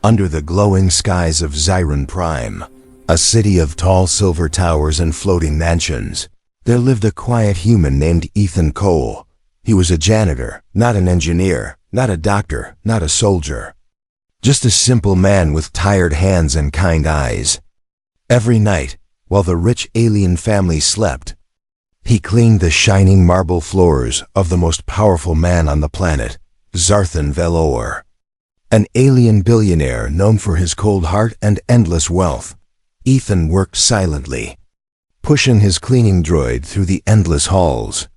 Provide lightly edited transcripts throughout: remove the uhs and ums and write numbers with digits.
Under the glowing skies of Zion Prime, a city of tall silver towers and floating mansions, there lived a quiet human named Ethan Cole. He was a janitor, not an engineer, not a doctor, not a soldier. Just a simple man with tired hands and kind eyes. Every night, while the rich alien family slept, he cleaned the shining marble floors of the most powerful man on the planet, Zarthan Velour. An alien billionaire known for his cold heart and endless wealth, Ethan worked silently, pushing his cleaning droid through the endless halls.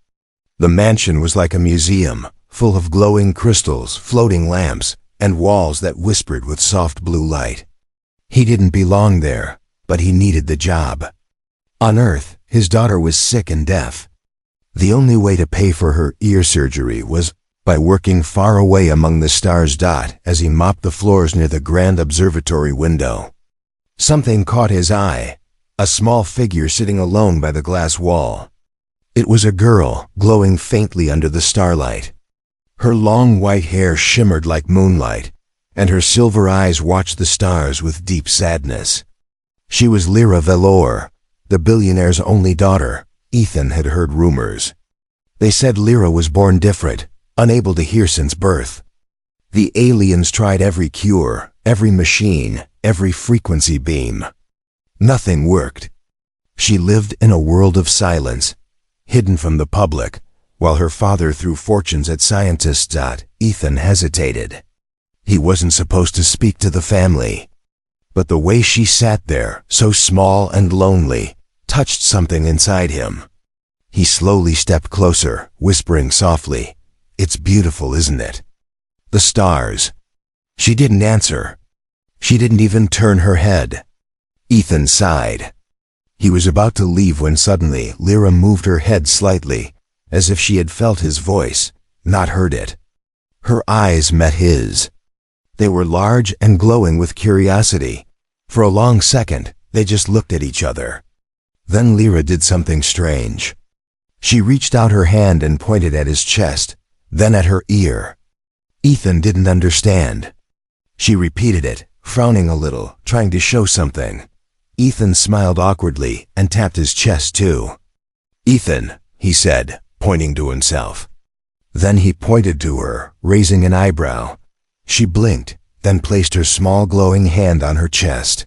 The mansion was like a museum, full of glowing crystals, floating lamps, and walls that whispered with soft blue light. He didn't belong there, but he needed the job. On Earth, his daughter was sick and deaf. The only way to pay for her ear surgery was by working far away among the stars. As he mopped the floors near the grand observatory window, something caught his eye, a small figure sitting alone by the glass wall. It was a girl, glowing faintly under the starlight. Her long white hair shimmered like moonlight, and her silver eyes watched the stars with deep sadness. She was Lira Velour, the billionaire's only daughter. Ethan had heard rumors. They said Lira was born different, unable to hear since birth. The aliens tried every cure, every machine, every frequency beam. Nothing worked. She lived in a world of silence, hidden from the public, while her father threw fortunes at scientists. Ethan hesitated. He wasn't supposed to speak to the family. But the way she sat there, so small and lonely, touched something inside him. He slowly stepped closer, whispering softly, "It's beautiful, isn't it? The stars." She didn't answer. She didn't even turn her head. Ethan sighed. He was about to leave when suddenly Lira moved her head slightly, as if she had felt his voice, not heard it. Her eyes met his. They were large and glowing with curiosity. For a long second, they just looked at each other. Then Lira did something strange. She reached out her hand and pointed at his chest, then at her ear. Ethan didn't understand. She repeated it, frowning a little, trying to show something. Ethan smiled awkwardly and tapped his chest too. "Ethan," he said, pointing to himself. Then he pointed to her, raising an eyebrow. She blinked, then placed her small glowing hand on her chest.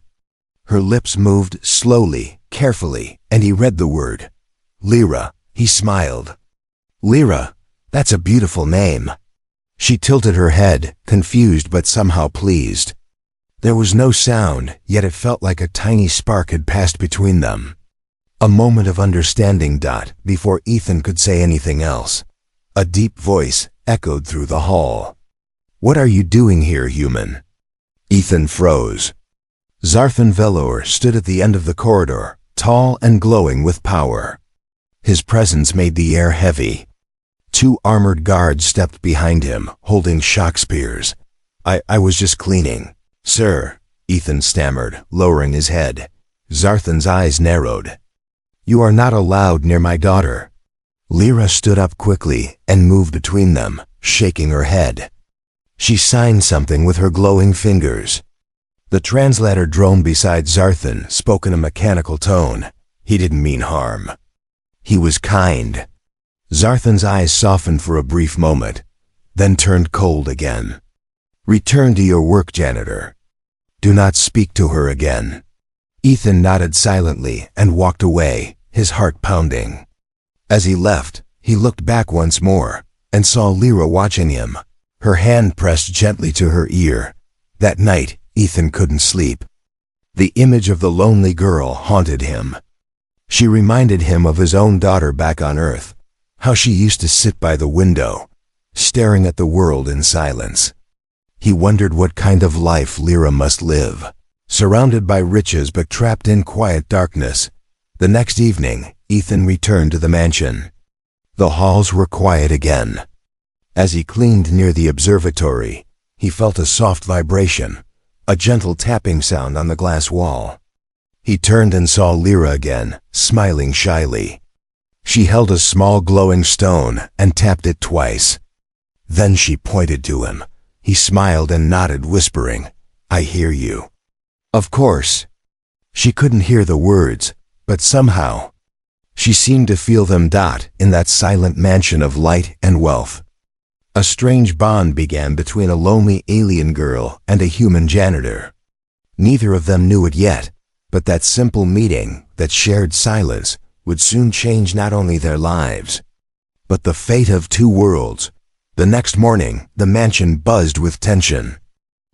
Her lips moved slowly, carefully, and he read the word. "Lira." He smiled. "Lira, that's a beautiful name." She tilted her head, confused but somehow pleased. There was no sound, yet it felt like a tiny spark had passed between them. A moment of understanding. Before Ethan could say anything else, a deep voice echoed through the hall. "What are you doing here, human?" Ethan froze. Zarthan Velour stood at the end of the corridor, tall and glowing with power. His presence made the air heavy. Two armored guards stepped behind him, holding shock spears. I was just cleaning." "Sir," Ethan stammered, lowering his head. Zarthan's eyes narrowed. "You are not allowed near my daughter." Lira stood up quickly and moved between them, shaking her head. She signed something with her glowing fingers. The translator droned beside Zarthan spoke in a mechanical tone. He didn't mean harm. He was kind. Zarthan's eyes softened for a brief moment, then turned cold again. "Return to your work, janitor. Do not speak to her again." Ethan nodded silently and walked away, his heart pounding. As he left, he looked back once more and saw Lira watching him, her hand pressed gently to her ear. That night, Ethan couldn't sleep. The image of the lonely girl haunted him. She reminded him of his own daughter back on Earth, how she used to sit by the window, staring at the world in silence. He wondered what kind of life Lira must live, surrounded by riches but trapped in quiet darkness. The next evening, Ethan returned to the mansion. The halls were quiet again. As he cleaned near the observatory, he felt a soft vibration, a gentle tapping sound on the glass wall. He turned and saw Lira again, smiling shyly. She held a small glowing stone and tapped it twice. Then she pointed to him. He smiled and nodded, whispering, I hear you. Of course. She couldn't hear the words, but somehow, she seemed to feel them. In that silent mansion of light and wealth, a strange bond began between a lonely alien girl and a human janitor. Neither of them knew it yet, but that simple meeting, that shared silence, would soon change not only their lives, but the fate of two worlds. The next morning, the mansion buzzed with tension.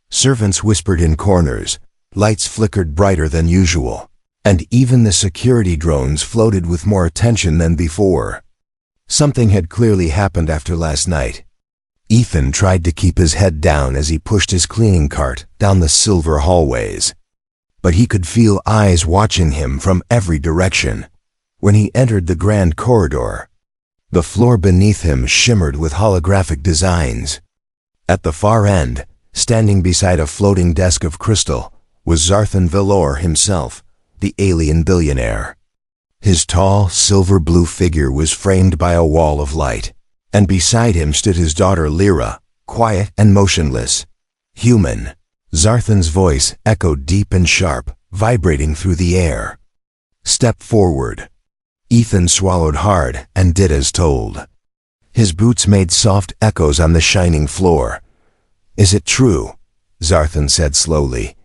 Servants whispered in corners, lights flickered brighter than usual, and even the security drones floated with more attention than before. Something had clearly happened after last night. Ethan tried to keep his head down as he pushed his cleaning cart down the silver hallways, but he could feel eyes watching him from every direction. When he entered the grand corridor, the floor beneath him shimmered with holographic designs. At the far end, standing beside a floating desk of crystal, was Zarthan Velour himself, the alien billionaire. His tall, silver-blue figure was framed by a wall of light, and beside him stood his daughter Lira, quiet and motionless. Human. Zarthan's voice echoed deep and sharp, vibrating through the air. Step forward. Ethan swallowed hard and did as told. His boots made soft echoes on the shining floor. Is it true, Zarthan said slowly,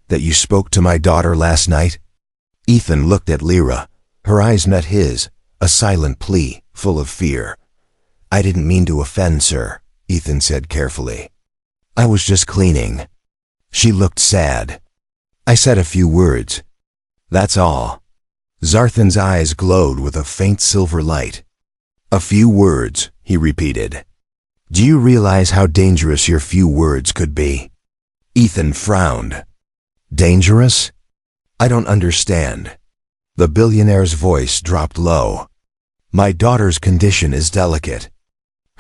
that you spoke to my daughter last night? Ethan looked at Lira. Her eyes met his, a silent plea, full of fear. I didn't mean to offend, sir, Ethan said carefully. I was just cleaning. She looked sad. I said a few words. That's all. Zarthan's eyes glowed with a faint silver light. A few words, he repeated. Do you realize how dangerous your few words could be? Ethan frowned. Dangerous? I don't understand. The billionaire's voice dropped low. My daughter's condition is delicate.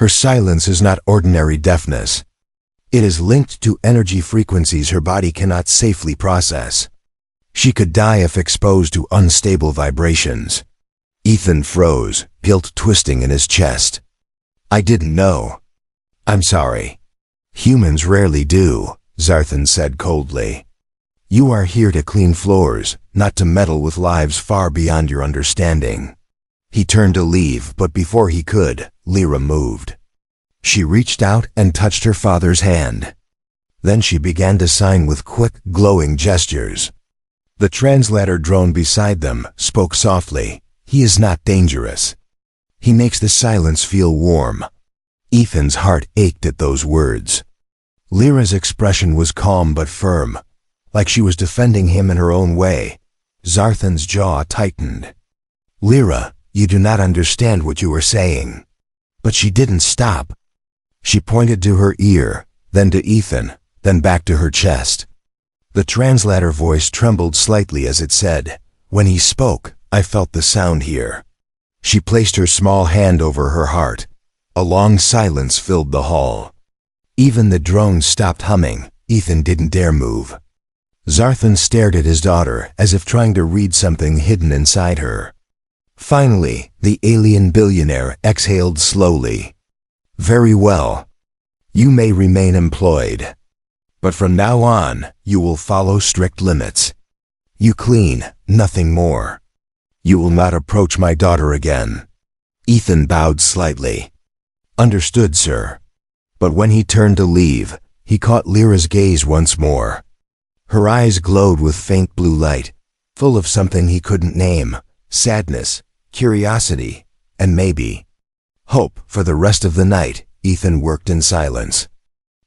Her silence is not ordinary deafness. It is linked to energy frequencies her body cannot safely process. She could die if exposed to unstable vibrations. Ethan froze, guilt twisting in his chest. I didn't know. I'm sorry. Humans rarely do, Zarthan said coldly. You are here to clean floors, not to meddle with lives far beyond your understanding. He turned to leave, but before he could, Lira moved. She reached out and touched her father's hand. Then she began to sign with quick, glowing gestures. The translator drone beside them spoke softly. He is not dangerous. He makes the silence feel warm. Ethan's heart ached at those words. Lyra's expression was calm but firm, like she was defending him in her own way. Zarthan's jaw tightened. Lira, you do not understand what you are saying. But she didn't stop. She pointed to her ear, then to Ethan, then back to her chest. The translator voice trembled slightly as it said, when he spoke, I felt the sound here. She placed her small hand over her heart. A long silence filled the hall. Even the drone stopped humming. Ethan didn't dare move. Zarthan stared at his daughter as if trying to read something hidden inside her. Finally, the alien billionaire exhaled slowly. Very well. You may remain employed. But from now on, you will follow strict limits. You clean, nothing more. You will not approach my daughter again. Ethan bowed slightly. Understood, sir. But when he turned to leave, he caught Lyra's gaze once more. Her eyes glowed with faint blue light, full of something he couldn't name, sadness, curiosity, and maybe hope. For the rest of the night, Ethan worked in silence.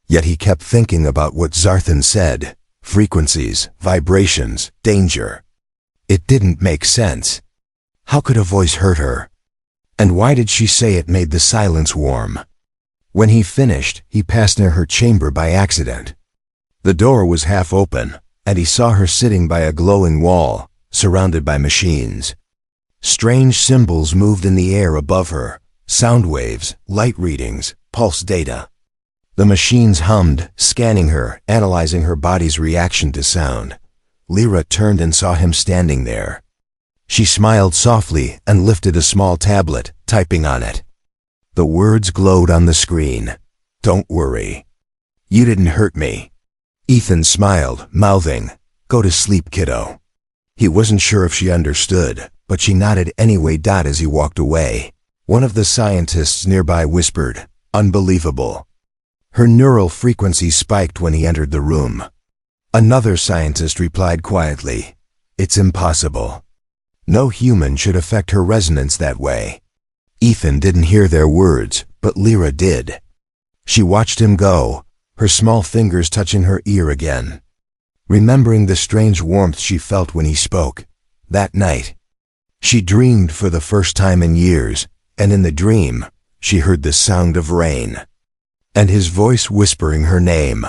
Yet he kept thinking about what Zarthan said, frequencies, vibrations, danger. It didn't make sense. How could a voice hurt her? And why did she say it made the silence warm? When he finished, he passed near her chamber by accident. The door was half open, and he saw her sitting by a glowing wall, surrounded by machines. Strange symbols moved in the air above her, sound waves, light readings, pulse data. The machines hummed, scanning her, analyzing her body's reaction to sound. Lira turned and saw him standing there. She smiled softly and lifted a small tablet, typing on it. The words glowed on the screen. Don't worry. You didn't hurt me. Ethan smiled, mouthing, "Go to sleep, kiddo." He wasn't sure if she understood, but she nodded anyway. As he walked away, one of the scientists nearby whispered, "Unbelievable." Her neural frequency spiked when he entered the room. Another scientist replied quietly, "It's impossible. No human should affect her resonance that way." Ethan didn't hear their words, but Lira did. She watched him go, her small fingers touching her ear again, remembering the strange warmth she felt when he spoke. That night, she dreamed for the first time in years, and in the dream, she heard the sound of rain, and his voice whispering her name.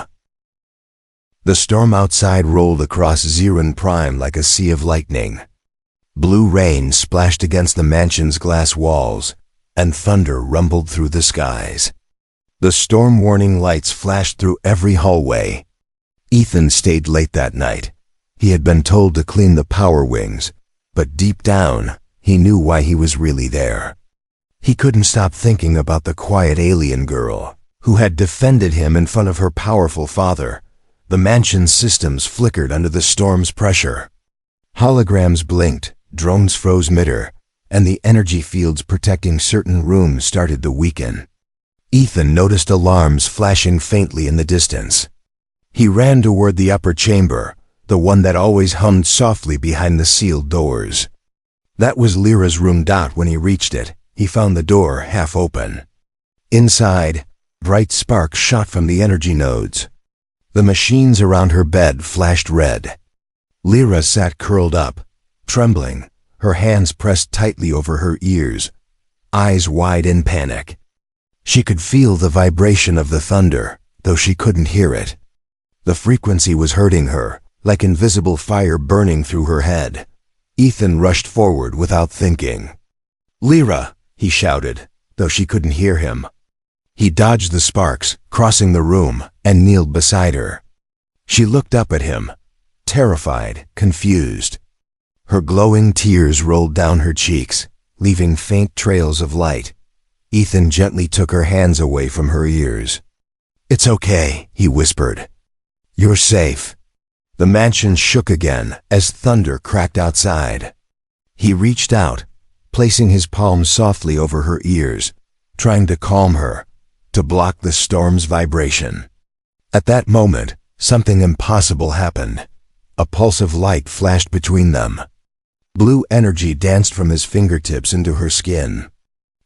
The storm outside rolled across Ziran Prime like a sea of lightning. Blue rain splashed against the mansion's glass walls, and thunder rumbled through the skies. The storm warning lights flashed through every hallway. Ethan stayed late that night. He had been told to clean the power wings, but deep down, he knew why he was really there. He couldn't stop thinking about the quiet alien girl who had defended him in front of her powerful father. The mansion's systems flickered under the storm's pressure. Holograms blinked, drones froze midair, and the energy fields protecting certain rooms started to weaken. Ethan noticed alarms flashing faintly in the distance. He ran toward the upper chamber, the one that always hummed softly behind the sealed doors. That was Lyra's room. When he reached it, he found the door half open. Inside, bright sparks shot from the energy nodes. The machines around her bed flashed red. Lira sat curled up, trembling, her hands pressed tightly over her ears, eyes wide in panic. She could feel the vibration of the thunder, though she couldn't hear it. The frequency was hurting her, like invisible fire burning through her head. Ethan rushed forward without thinking. "Lira!" he shouted, though she couldn't hear him. He dodged the sparks, crossing the room, and kneeled beside her. She looked up at him, terrified, confused. Her glowing tears rolled down her cheeks, leaving faint trails of light. Ethan gently took her hands away from her ears. "It's okay," he whispered. "You're safe." The mansion shook again as thunder cracked outside. He reached out, placing his palms softly over her ears, trying to calm her, to block the storm's vibration. At that moment, something impossible happened. A pulse of light flashed between them. Blue energy danced from his fingertips into her skin.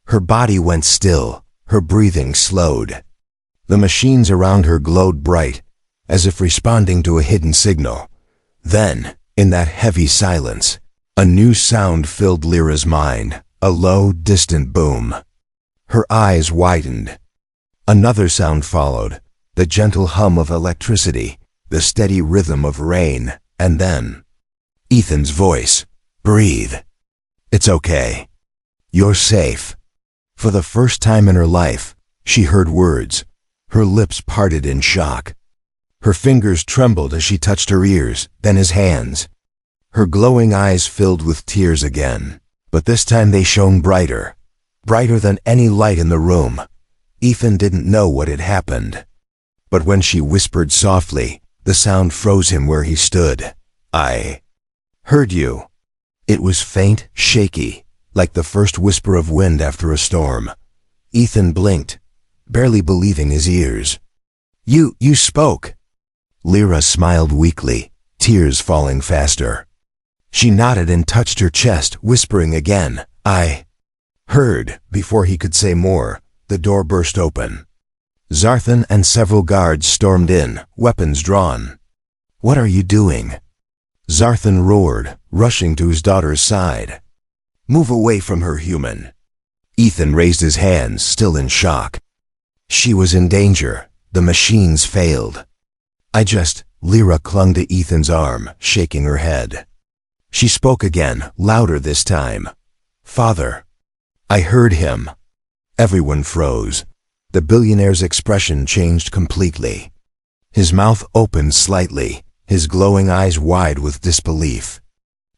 Her body went still, her breathing slowed. The machines around her glowed bright, as if responding to a hidden signal. Then, in that heavy silence, a new sound filled Lyra's mind, a low, distant boom. Her eyes widened. Another sound followed, the gentle hum of electricity, the steady rhythm of rain, and then Ethan's voice. "Breathe. It's okay. You're safe." For the first time in her life, she heard words. Her lips parted in shock. Her fingers trembled as she touched her ears, then his hands. Her glowing eyes filled with tears again, but this time they shone brighter, brighter than any light in the room. Ethan didn't know what had happened, but when she whispered softly, the sound froze him where he stood. "I heard you." It was faint, shaky, like the first whisper of wind after a storm. Ethan blinked, barely believing his ears. You spoke." Lira smiled weakly, tears falling faster. She nodded and touched her chest, whispering again, "I heard." Before he could say more, the door burst open. Zarthan and several guards stormed in, weapons drawn. "What are you doing?" Zarthan roared, rushing to his daughter's side. "Move away from her, human." Ethan raised his hands, still in shock. She was in danger. The machines failed. Lira clung to Ethan's arm, shaking her head. She spoke again, louder this time. "Father." "I heard him." Everyone froze. The billionaire's expression changed completely. His mouth opened slightly, his glowing eyes wide with disbelief.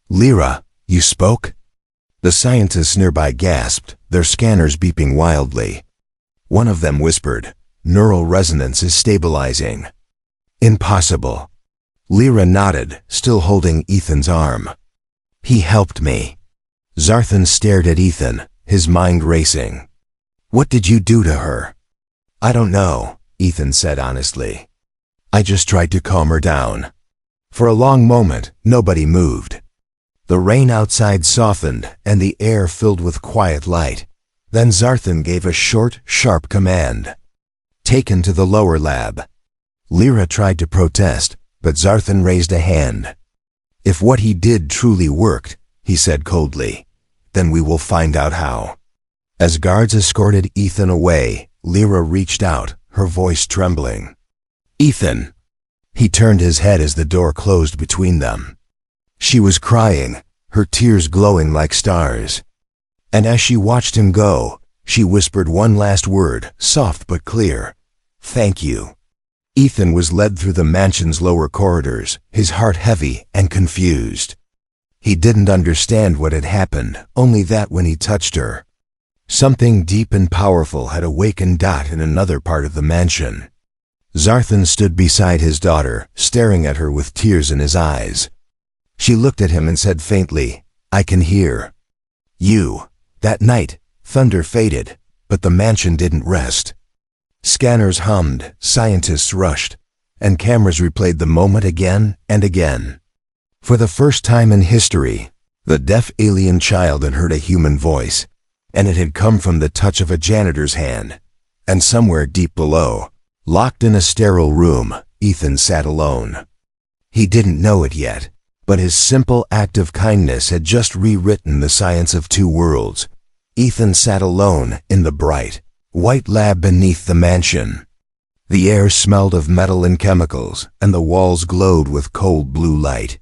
"Lira, you spoke?" The scientists nearby gasped, their scanners beeping wildly. One of them whispered, "Neural resonance is stabilizing." Impossible. Lira nodded, still holding Ethan's arm. He helped me. Zarthan stared at Ethan, his mind racing. What did you do to her? I don't know, Ethan said honestly. I just tried to calm her down. For a long moment, nobody moved. The rain outside softened and the air filled with quiet light. Then Zarthan gave a short, sharp command. Taken to the lower lab. Lira tried to protest, but Zarthan raised a hand. If what he did truly worked, he said coldly, then we will find out how. As guards escorted Ethan away, Lira reached out, her voice trembling. Ethan! He turned his head as the door closed between them. She was crying, her tears glowing like stars. And as she watched him go, she whispered one last word, soft but clear. Thank you. Ethan was led through the mansion's lower corridors, his heart heavy and confused. He didn't understand what had happened, only that when he touched her, something deep and powerful had awakened in another part of the mansion. Zarthan stood beside his daughter, staring at her with tears in his eyes. She looked at him and said faintly, I can hear you. That night, thunder faded, but the mansion didn't rest. Scanners hummed, scientists rushed, and cameras replayed the moment again and again. For the first time in history, the deaf alien child had heard a human voice, and it had come from the touch of a janitor's hand. And somewhere deep below, locked in a sterile room, Ethan sat alone. He didn't know it yet, but his simple act of kindness had just rewritten the science of two worlds. Ethan sat alone in the bright, white lab beneath the mansion. The air smelled of metal and chemicals, and the walls glowed with cold blue light.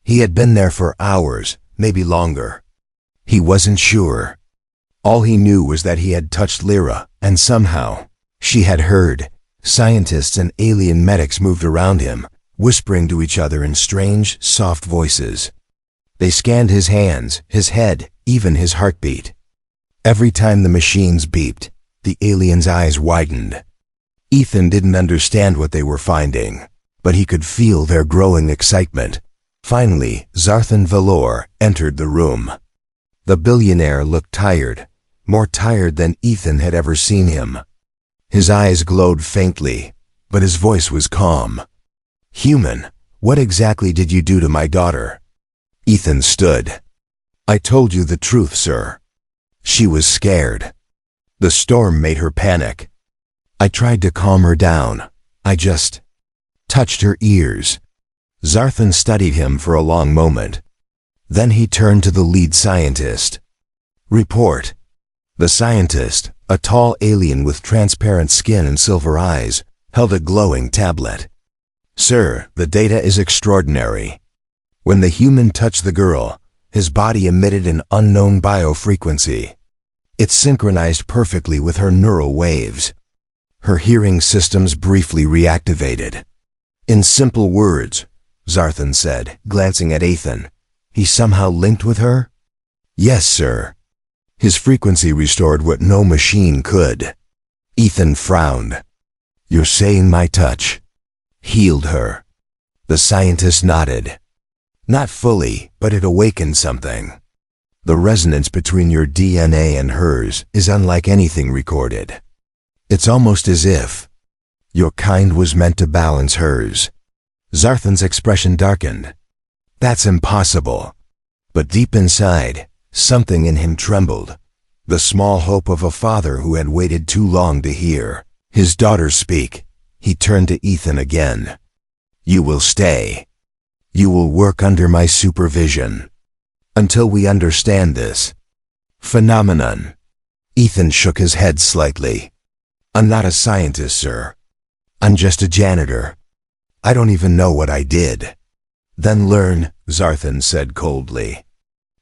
He had been there for hours, maybe longer. He wasn't sure. All he knew was that he had touched Lira, and somehow, she had heard. Scientists and alien medics moved around him, whispering to each other in strange, soft voices. They scanned his hands, his head, even his heartbeat. Every time the machines beeped, the alien's eyes widened. Ethan didn't understand what they were finding, but he could feel their growing excitement. Finally, Zarthan Valor entered the room. The billionaire looked tired, more tired than Ethan had ever seen him. His eyes glowed faintly, but his voice was calm. Human, what exactly did you do to my daughter? Ethan stood. I told you the truth, sir. She was scared. The storm made her panic. I tried to calm her down. I just touched her ears. Zarthan studied him for a long moment. Then he turned to the lead scientist. Report. The scientist, a tall alien with transparent skin and silver eyes, held a glowing tablet. Sir, the data is extraordinary. When the human touched the girl, his body emitted an unknown biofrequency. It synchronized perfectly with her neural waves. Her hearing systems briefly reactivated. In simple words, Zarthan said, glancing at Ethan, he somehow linked with her? Yes, sir. His frequency restored what no machine could. Ethan frowned. You're saying my touch healed her? The scientist nodded. Not fully, but it awakened something. The resonance between your DNA and hers is unlike anything recorded. It's almost as if your kind was meant to balance hers. Zarthan's expression darkened. That's impossible. But deep inside, something in him trembled. The small hope of a father who had waited too long to hear his daughter speak. He turned to Ethan again. You will stay. You will work under my supervision. Until we understand this phenomenon. Ethan shook his head slightly. I'm not a scientist, sir. I'm just a janitor. I don't even know what I did. Then learn, Zarthan said coldly.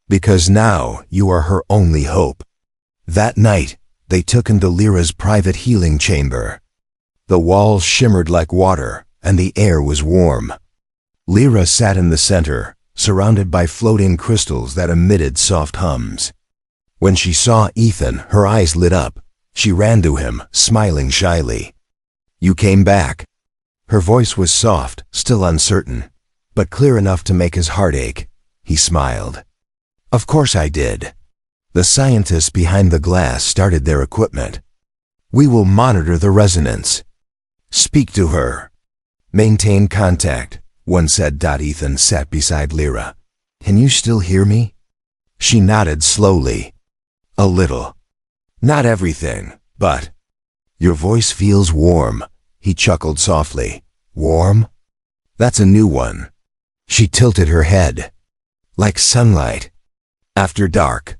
Because now you are her only hope. That night, they took him to Lira's private healing chamber. The walls shimmered like water, and the air was warm. Lira sat in the center, surrounded by floating crystals that emitted soft hums. When she saw Ethan, her eyes lit up. She ran to him, smiling shyly. You came back. Her voice was soft, still uncertain, but clear enough to make his heart ache. He smiled. Of course I did. The scientists behind the glass started their equipment. We will monitor the resonance. Speak to her. Maintain contact, one said. Ethan sat beside Lira. Can you still hear me? She nodded slowly. A little. Not everything, but... Your voice feels warm, he chuckled softly. Warm? That's a new one. She tilted her head. Like sunlight. After dark.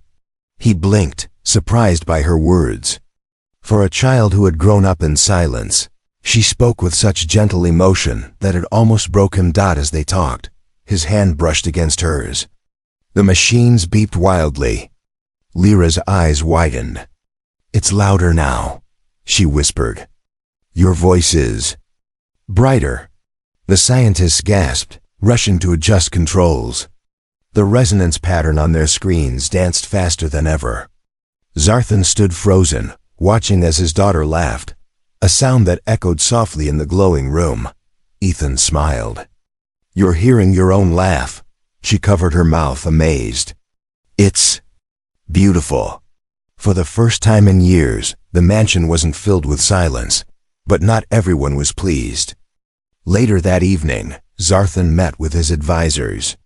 He blinked, surprised by her words. For a child who had grown up in silence, she spoke with such gentle emotion that it almost broke him. As they talked, his hand brushed against hers. The machines beeped wildly. Lira's eyes widened. It's louder now, she whispered. Your voice is brighter. The scientists gasped, rushing to adjust controls. The resonance pattern on their screens danced faster than ever. Zarthan stood frozen, watching as his daughter laughed, a sound that echoed softly in the glowing room. Ethan smiled. You're hearing your own laugh. She covered her mouth, amazed. It's beautiful. For the first time in years, the mansion wasn't filled with silence, but not everyone was pleased. Later that evening, Zarthan met with his advisors.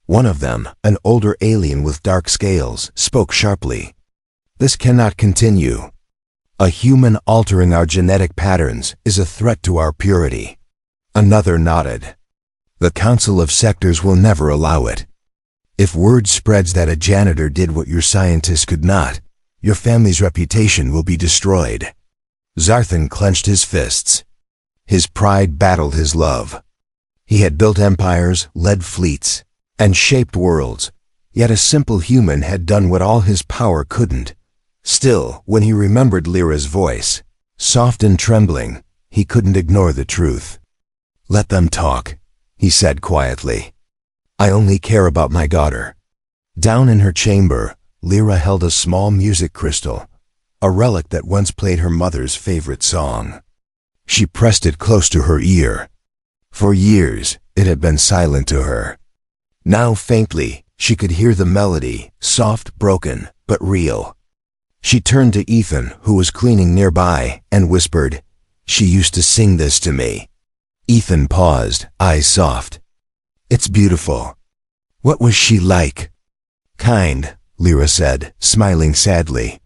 One of them, an older alien with dark scales, spoke sharply. This cannot continue. A human altering our genetic patterns is a threat to our purity. Another nodded. The Council of Sectors will never allow it. If word spreads that a janitor did what your scientists could not, your family's reputation will be destroyed. Zarthan clenched his fists. His pride battled his love. He had built empires, led fleets, and shaped worlds, yet a simple human had done what all his power couldn't. Still, when he remembered Lira's voice, soft and trembling, he couldn't ignore the truth. Let them talk, he said quietly. I only care about my daughter. Down in her chamber, Lira held a small music crystal, a relic that once played her mother's favorite song. She pressed it close to her ear. For years, it had been silent to her. Now faintly, she could hear the melody, soft, broken, but real. She turned to Ethan, who was cleaning nearby, and whispered, She used to sing this to me. Ethan paused, eyes soft. It's beautiful. What was she like? Kind, Lira said, smiling sadly.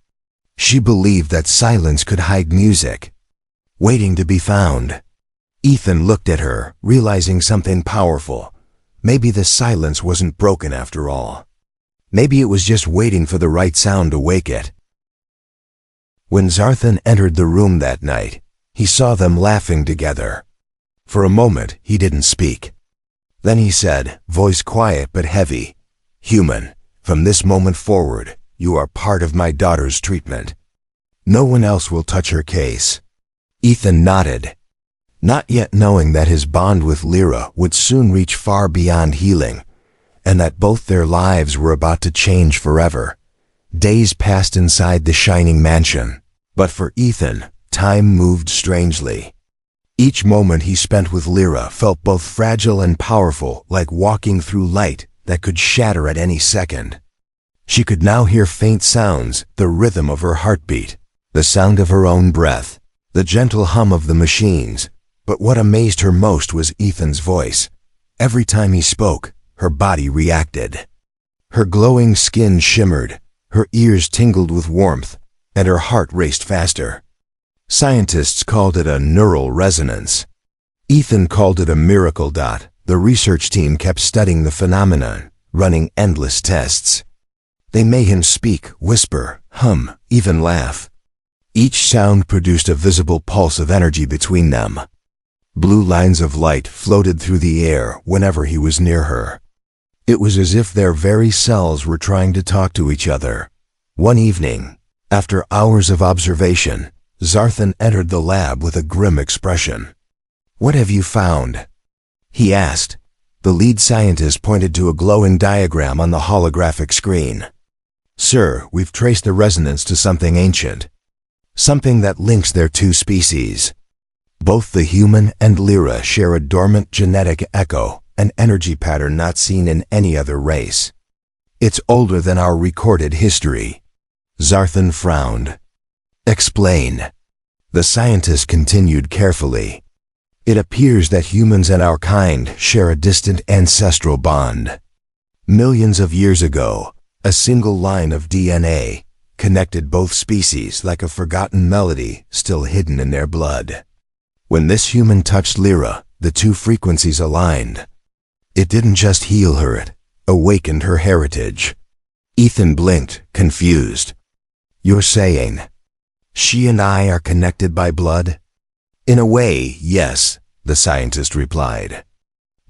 She believed that silence could hide music, waiting to be found. Ethan looked at her, realizing something powerful. Maybe the silence wasn't broken after all. Maybe it was just waiting for the right sound to wake it. When Zarthan entered the room that night, he saw them laughing together. For a moment, he didn't speak. Then he said, voice quiet but heavy, Human, from this moment forward, you are part of my daughter's treatment. No one else will touch her case. Ethan nodded, not yet knowing that his bond with Lira would soon reach far beyond healing, and that both their lives were about to change forever. Days passed inside the shining mansion, but for Ethan, time moved strangely. Each moment he spent with Lira felt both fragile and powerful, like walking through light that could shatter at any second. She could now hear faint sounds, the rhythm of her heartbeat, the sound of her own breath, the gentle hum of the machines. But what amazed her most was Ethan's voice. Every time he spoke, her body reacted. Her glowing skin shimmered, her ears tingled with warmth, and her heart raced faster. Scientists called it a neural resonance. Ethan called it a miracle. The research team kept studying the phenomenon, running endless tests. They made him speak, whisper, hum, even laugh. Each sound produced a visible pulse of energy between them. Blue lines of light floated through the air whenever he was near her. It was as if their very cells were trying to talk to each other. One evening, after hours of observation, Zarthan entered the lab with a grim expression. What have you found? He asked. The lead scientist pointed to a glowing diagram on the holographic screen. Sir, we've traced the resonance to something ancient. Something that links their two species. Both the human and Lira share a dormant genetic echo, an energy pattern not seen in any other race. It's older than our recorded history. Zarthan frowned. Explain. The scientist continued carefully. It appears that humans and our kind share a distant ancestral bond. Millions of years ago, a single line of DNA connected both species like a forgotten melody still hidden in their blood. When this human touched Lira, the two frequencies aligned. It didn't just heal her, it awakened her heritage. Ethan blinked, confused. You're saying she and I are connected by blood? In a way, yes, the scientist replied.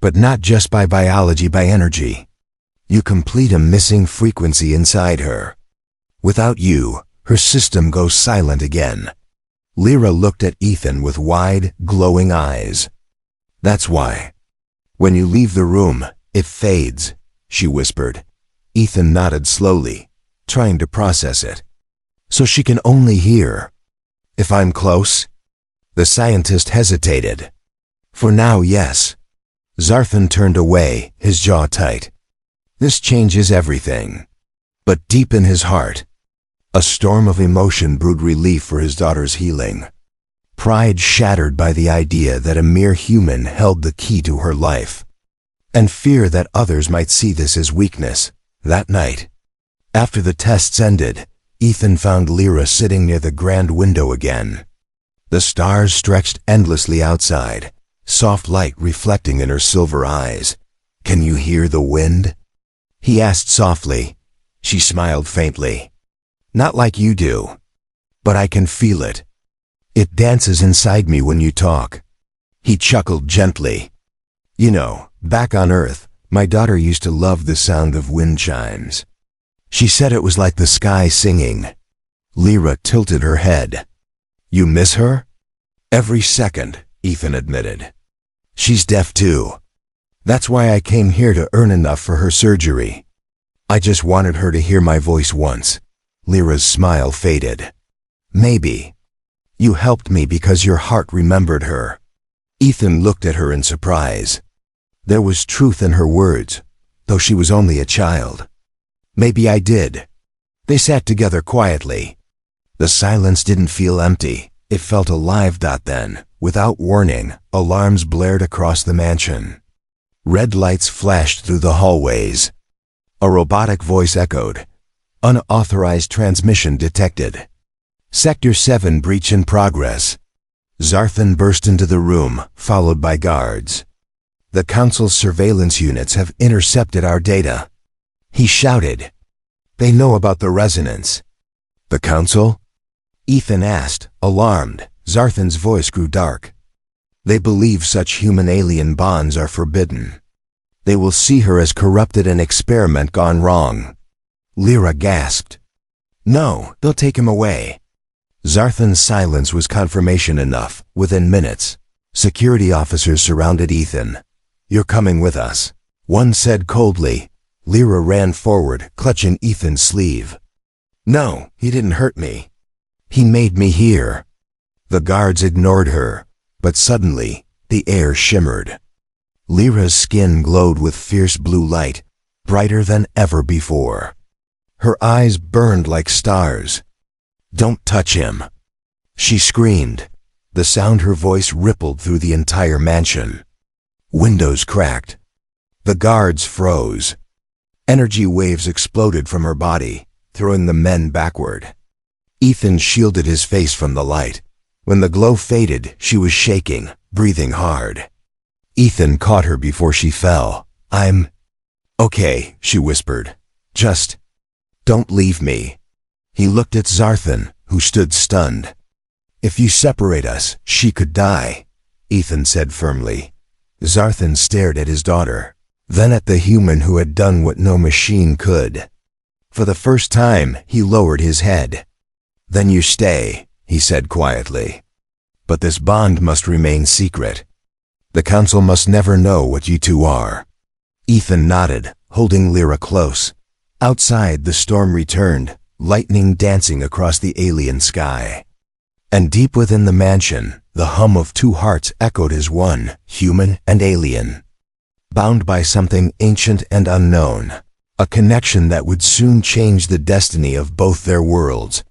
But not just by biology, by energy. You complete a missing frequency inside her. Without you, her system goes silent again. Lira looked at Ethan with wide, glowing eyes. That's why. When you leave the room, it fades, she whispered. Ethan nodded slowly, trying to process it. So she can only hear. If I'm close? The scientist hesitated. For now, yes. Zarthan turned away, his jaw tight. This changes everything. But deep in his heart, a storm of emotion brewed relief for his daughter's healing. Pride shattered by the idea that a mere human held the key to her life. And fear that others might see this as weakness. That night, after the tests ended, Ethan found Lira sitting near the grand window again. The stars stretched endlessly outside, soft light reflecting in her silver eyes. Can you hear the wind? He asked softly. She smiled faintly. Not like you do. But I can feel it. It dances inside me when you talk. He chuckled gently. You know, back on Earth, my daughter used to love the sound of wind chimes. She said it was like the sky singing. Lira tilted her head. You miss her? Every second, Ethan admitted. She's deaf too. That's why I came here to earn enough for her surgery. I just wanted her to hear my voice once. Lira's smile faded. Maybe. You helped me because your heart remembered her. Ethan looked at her in surprise. There was truth in her words, though she was only a child. Maybe I did. They sat together quietly. The silence didn't feel empty. It felt alive. Then, without warning, alarms blared across the mansion. Red lights flashed through the hallways. A robotic voice echoed. Unauthorized transmission detected. Sector 7 breach in progress. Zarthan burst into the room, followed by guards. The Council's surveillance units have intercepted our data. He shouted. They know about the resonance. The Council? Ethan asked, alarmed. Zarthan's voice grew dark. They believe such human-alien bonds are forbidden. They will see her as corrupted, an experiment gone wrong. Lira gasped. No, they'll take him away. Zarthan's silence was confirmation enough. Within minutes, security officers surrounded Ethan. You're coming with us, one said coldly. Lira ran forward, clutching Ethan's sleeve. No, he didn't hurt me. He made me hear. The guards ignored her, but suddenly, the air shimmered. Lira's skin glowed with fierce blue light, brighter than ever before. Her eyes burned like stars. Don't touch him, she screamed. The sound her voice rippled through the entire mansion. Windows cracked. The guards froze. Energy waves exploded from her body, throwing the men backward. Ethan shielded his face from the light. When the glow faded, she was shaking, breathing hard. Ethan caught her before she fell. I'm okay, she whispered. Just don't leave me. He looked at Zarthan, who stood stunned. If you separate us, she could die, Ethan said firmly. Zarthan stared at his daughter, then at the human who had done what no machine could. For the first time, he lowered his head. Then you stay, he said quietly. But this bond must remain secret. The Council must never know what you two are. Ethan nodded, holding Lira close. Outside, the storm returned, lightning dancing across the alien sky. And deep within the mansion, The hum of two hearts echoed as one, human and alien, bound by something ancient and unknown, a connection that would soon change the destiny of both their worlds.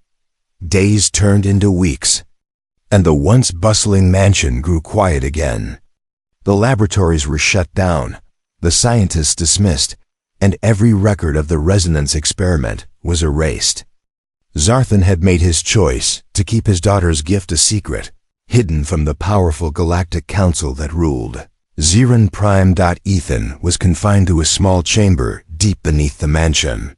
Days turned into weeks, and the once bustling mansion grew quiet again. The laboratories were shut down, the scientists dismissed, and every record of the resonance experiment was erased. Zarthan had made his choice to keep his daughter's gift a secret, hidden from the powerful galactic council that ruled. Ziran Prime. Ethan was confined to a small chamber deep beneath the mansion.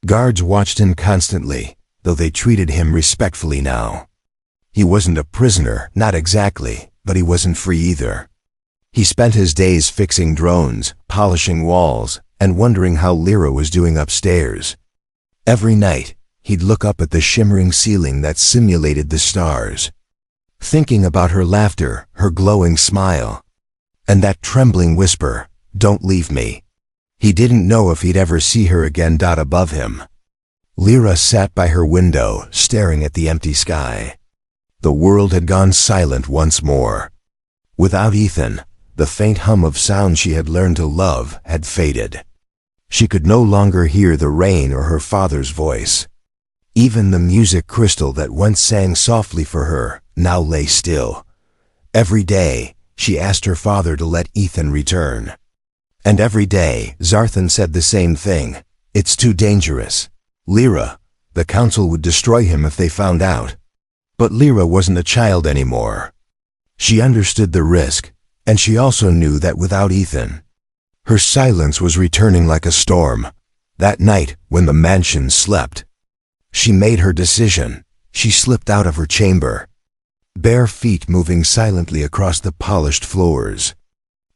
Guards watched him constantly, though they treated him respectfully now. He wasn't a prisoner, not exactly, but he wasn't free either. He spent his days fixing drones, polishing walls, and wondering how Lira was doing upstairs. Every night, he'd look up at the shimmering ceiling that simulated the stars, thinking about her laughter, her glowing smile, and that trembling whisper, "Don't leave me." He didn't know if he'd ever see her again. Above him, Lira sat by her window, staring at the empty sky. The world had gone silent once more. Without Ethan, the faint hum of sound she had learned to love had faded. She could no longer hear the rain or her father's voice. Even the music crystal that once sang softly for her now lay still. Every day, she asked her father to let Ethan return. And every day, Zarthan said the same thing: "It's too dangerous. Lira, the council would destroy him if they found out." But Lira wasn't a child anymore. She understood the risk, and she also knew that without Ethan, her silence was returning like a storm. That night, when the mansion slept, she made her decision. She slipped out of her chamber, bare feet moving silently across the polished floors.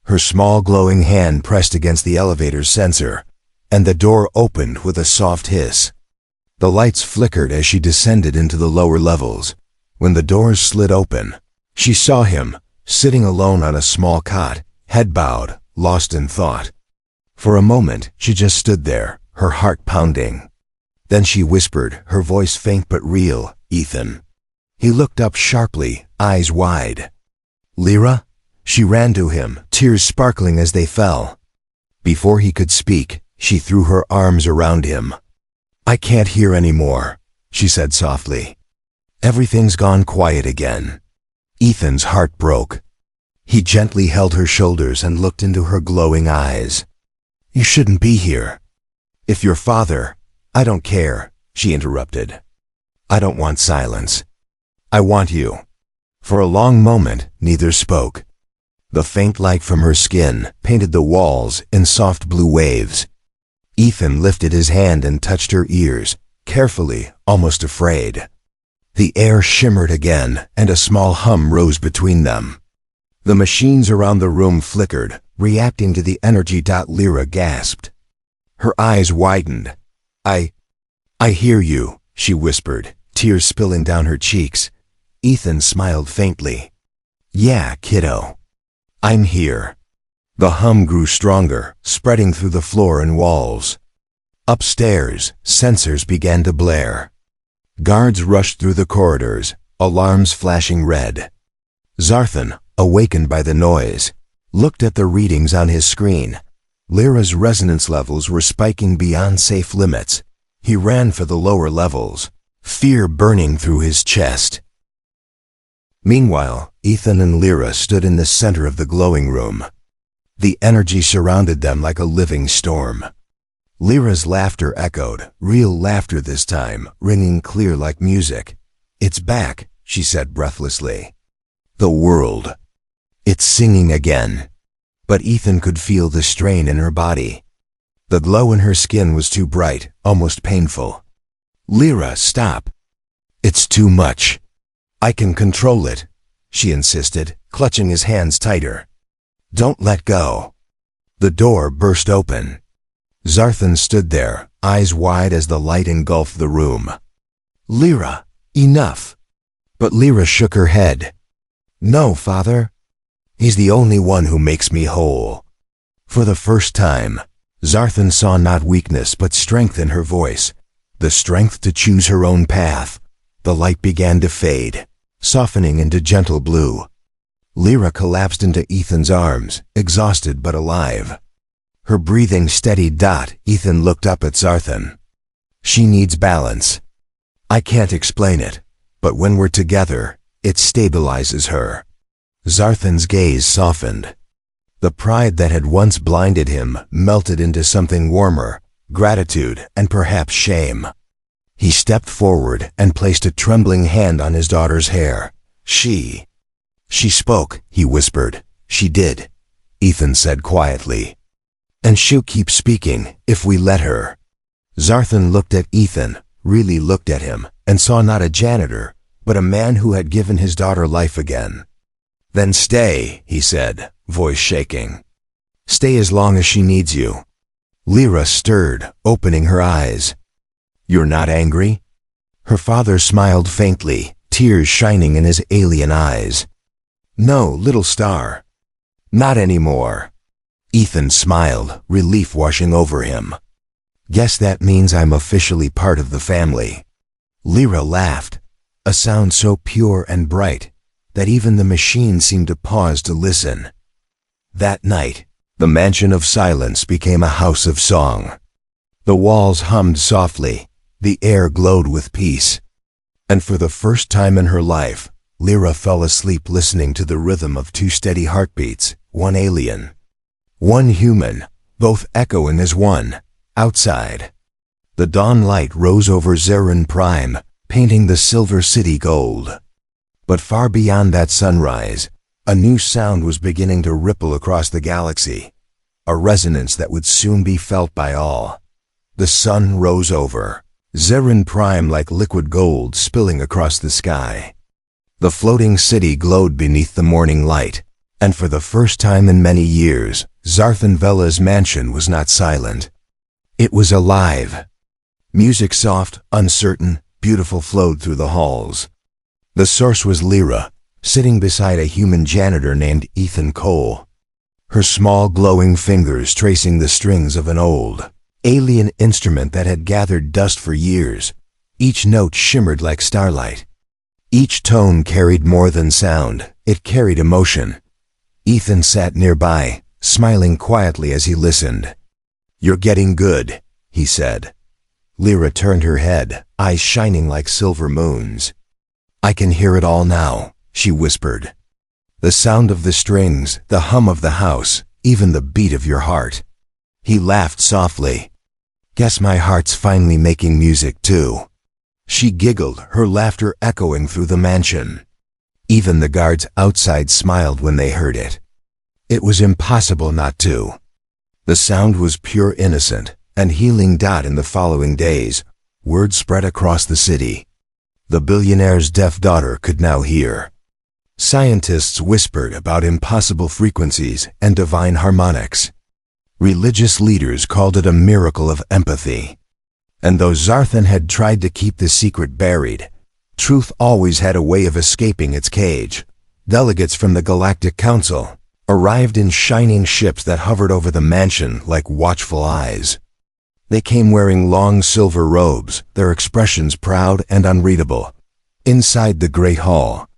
Her small glowing hand pressed against the elevator's sensor, and the door opened with a soft hiss. The lights flickered as she descended into the lower levels. When the doors slid open, she saw him, sitting alone on a small cot, head bowed, lost in thought. For a moment, she just stood there, her heart pounding. Then she whispered, her voice faint but real, "Ethan." He looked up sharply, eyes wide. "Lira?" She ran to him, tears sparkling as they fell. Before he could speak, she threw her arms around him. "I can't hear anymore," she said softly. "Everything's gone quiet again." Ethan's heart broke. He gently held her shoulders and looked into her glowing eyes. "You shouldn't be here." "If your father—" "I don't care," she interrupted. "I don't want silence. I want you." For a long moment, neither spoke. The faint light from her skin painted the walls in soft blue waves. Ethan lifted his hand and touched her ears, carefully, almost afraid. The air shimmered again, and a small hum rose between them. The machines around the room flickered, reacting to the energy. Lira gasped. Her eyes widened. I hear you," she whispered, tears spilling down her cheeks. Ethan smiled faintly. "Yeah, kiddo. I'm here." The hum grew stronger, spreading through the floor and walls. Upstairs, sensors began to blare. Guards rushed through the corridors, alarms flashing red. Zarthan, awakened by the noise, looked at the readings on his screen. Lira's resonance levels were spiking beyond safe limits. He ran for the lower levels, fear burning through his chest. Meanwhile, Ethan and Lira stood in the center of the glowing room. The energy surrounded them like a living storm. Lira's laughter echoed, real laughter this time, ringing clear like music. "It's back," she said breathlessly. "The world. It's singing again." But Ethan could feel the strain in her body. The glow in her skin was too bright, almost painful. "Lira, stop. It's too much. I can control it," she insisted, clutching his hands tighter. "Don't let go." The door burst open. Zarthan stood there, eyes wide as the light engulfed the room. "Lira, enough." But Lira shook her head. "No, father. He's the only one who makes me whole." For the first time, Zarthan saw not weakness but strength in her voice, the strength to choose her own path. The light began to fade, softening into gentle blue, Lira collapsed into Ethan's arms, exhausted but alive. Her breathing steadied. Ethan looked up at Zarthan. She needs balance. I can't explain it, but when we're together, it stabilizes her. Zarthan's gaze softened. The pride that had once blinded him melted into something warmer, gratitude and perhaps shame. He stepped forward and placed a trembling hand on his daughter's hair. She spoke, he whispered. She did, Ethan said quietly. And she'll keep speaking, if we let her. Zarthan looked at Ethan, really looked at him, and saw not a janitor, but a man who had given his daughter life again. Then stay, he said, voice shaking. Stay as long as she needs you. Lira stirred, opening her eyes. You're not angry? Her father smiled faintly, tears shining in his alien eyes. No, little star. Not anymore. Ethan smiled, relief washing over him. Guess that means I'm officially part of the family. Lira laughed, a sound so pure and bright that even the machine seemed to pause to listen. That night, the mansion of silence became a house of song. The walls hummed softly, the air glowed with peace. And for the first time in her life, Lira fell asleep listening to the rhythm of two steady heartbeats, one alien, one human, both echoing as one, outside. The dawn light rose over Zarin Prime, painting the silver city gold. But far beyond that sunrise, a new sound was beginning to ripple across the galaxy, a resonance that would soon be felt by all. The sun rose over Zarin Prime like liquid gold spilling across the sky. The floating city glowed beneath the morning light, and for the first time in many years, Zarthan Vela's mansion was not silent. It was alive. Music soft, uncertain, beautiful flowed through the halls. The source was Lira, sitting beside a human janitor named Ethan Cole, her small glowing fingers tracing the strings of an old, alien instrument that had gathered dust for years. Each note shimmered like starlight. Each tone carried more than sound, it carried emotion. Ethan sat nearby, smiling quietly as he listened. You're getting good, he said. Lira turned her head, eyes shining like silver moons. I can hear it all now, she whispered. The sound of the strings, the hum of the house, even the beat of your heart. He laughed softly. Guess my heart's finally making music too. She giggled, her laughter echoing through the mansion. Even the guards outside smiled when they heard it. It was impossible not to. The sound was pure innocent and healing. In the following days, word spread across the city. The billionaire's deaf daughter could now hear. Scientists whispered about impossible frequencies and divine harmonics. Religious leaders called it a miracle of empathy. And though Zarthan had tried to keep the secret buried, truth always had a way of escaping its cage. Delegates from the Galactic Council arrived in shining ships that hovered over the mansion like watchful eyes. They came wearing long silver robes, their expressions proud and unreadable. Inside the great hall,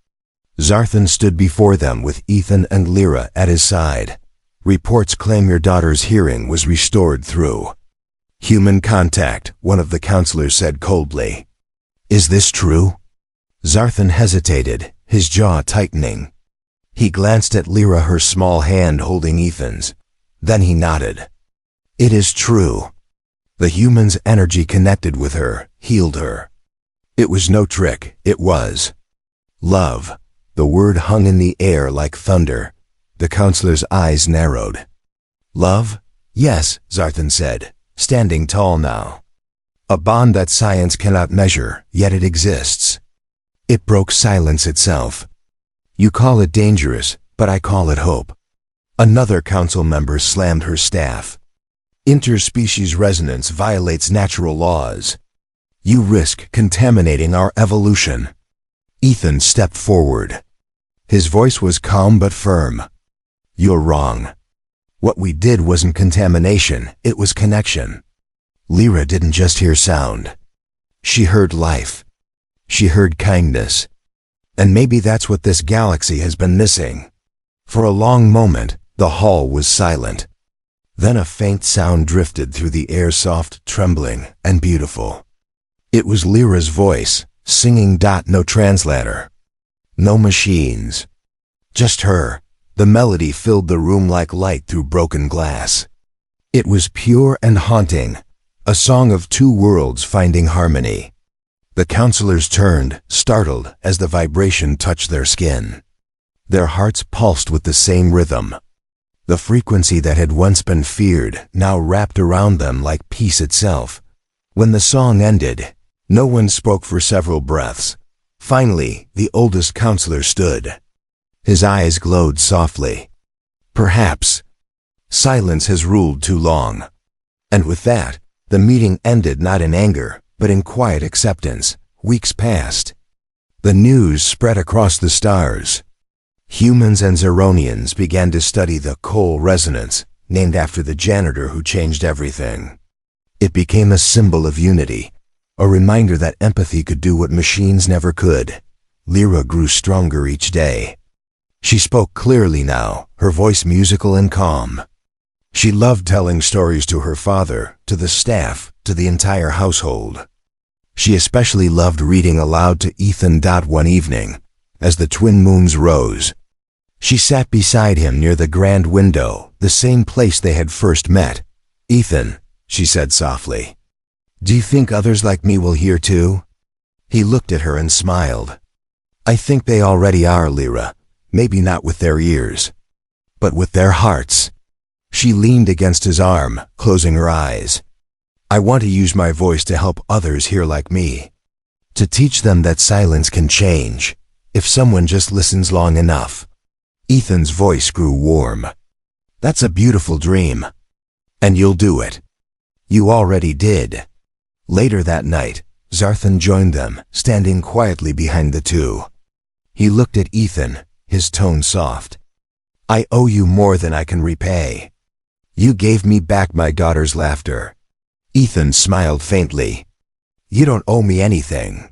Zarthan stood before them with Ethan and Lira at his side. Reports claim your daughter's hearing was restored through human contact, one of the counselors said coldly. Is this true? Zarthan hesitated, his jaw tightening. He glanced at Lira, her small hand holding Ethan's. Then he nodded. It is true. The human's energy connected with her, healed her. It was no trick, it was love. The word hung in the air like thunder. The counselor's eyes narrowed. Love? Yes, Zarthan said, standing tall now. A bond that science cannot measure, yet it exists. It broke silence itself. You call it dangerous, but I call it hope. Another council member slammed her staff. Interspecies resonance violates natural laws. You risk contaminating our evolution. Ethan stepped forward. His voice was calm but firm. You're wrong. What we did wasn't contamination, it was connection. Lira didn't just hear sound. She heard life. She heard kindness. And maybe that's what this galaxy has been missing. For a long moment, the hall was silent. Then a faint sound drifted through the air, soft, trembling, and beautiful. It was Lira's voice, singing. No translator. No machines. Just her. The melody filled the room like light through broken glass. It was pure and haunting, a song of two worlds finding harmony. The counselors turned, startled, as the vibration touched their skin. Their hearts pulsed with the same rhythm. The frequency that had once been feared now wrapped around them like peace itself. When the song ended, no one spoke for several breaths. Finally, the oldest counselor stood. His eyes glowed softly. Perhaps silence has ruled too long. And with that, the meeting ended, not in anger, but in quiet acceptance. Weeks passed. The news spread across the stars. Humans and Zeronians began to study the coal resonance, named after the janitor who changed everything. It became a symbol of unity, a reminder that empathy could do what machines never could. Lira grew stronger each day. She spoke clearly now, her voice musical and calm. She loved telling stories to her father, to the staff, to the entire household. She especially loved reading aloud to Ethan. One evening, as the twin moons rose, she sat beside him near the grand window, the same place they had first met. "Ethan," she said softly, "do you think others like me will hear too?" He looked at her and smiled. "I think they already are, Lira. Maybe not with their ears, but with their hearts." She leaned against his arm, closing her eyes. "I want to use my voice to help others hear like me. To teach them that silence can change, if someone just listens long enough." Ethan's voice grew warm. "That's a beautiful dream. And you'll do it. You already did." Later that night, Zarthan joined them, standing quietly behind the two. He looked at Ethan, his tone soft. "I owe you more than I can repay. You gave me back my daughter's laughter." Ethan smiled faintly. "You don't owe me anything.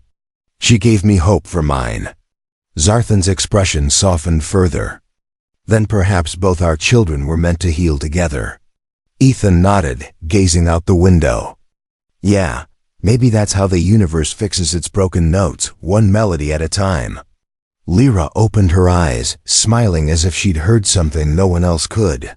She gave me hope for mine." Zarthan's expression softened further. "Then perhaps both our children were meant to heal together." Ethan nodded, gazing out the window. "Yeah, maybe that's how the universe fixes its broken notes, one melody at a time." Lira opened her eyes, smiling as if she'd heard something no one else could.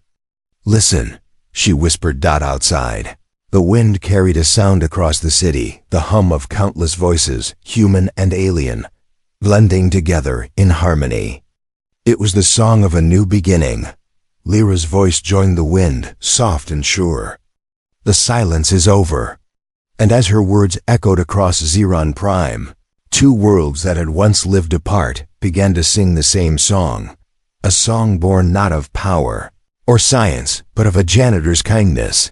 "Listen," she whispered. Outside, the wind carried a sound across the city, the hum of countless voices, human and alien, blending together in harmony. It was the song of a new beginning. Lira's voice joined the wind, soft and sure. "The silence is over." And as her words echoed across Zeron Prime, two worlds that had once lived apart began to sing the same song. A song born not of power or science, but of a janitor's kindness,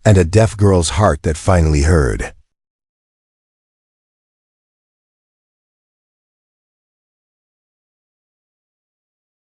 and a deaf girl's heart that finally heard.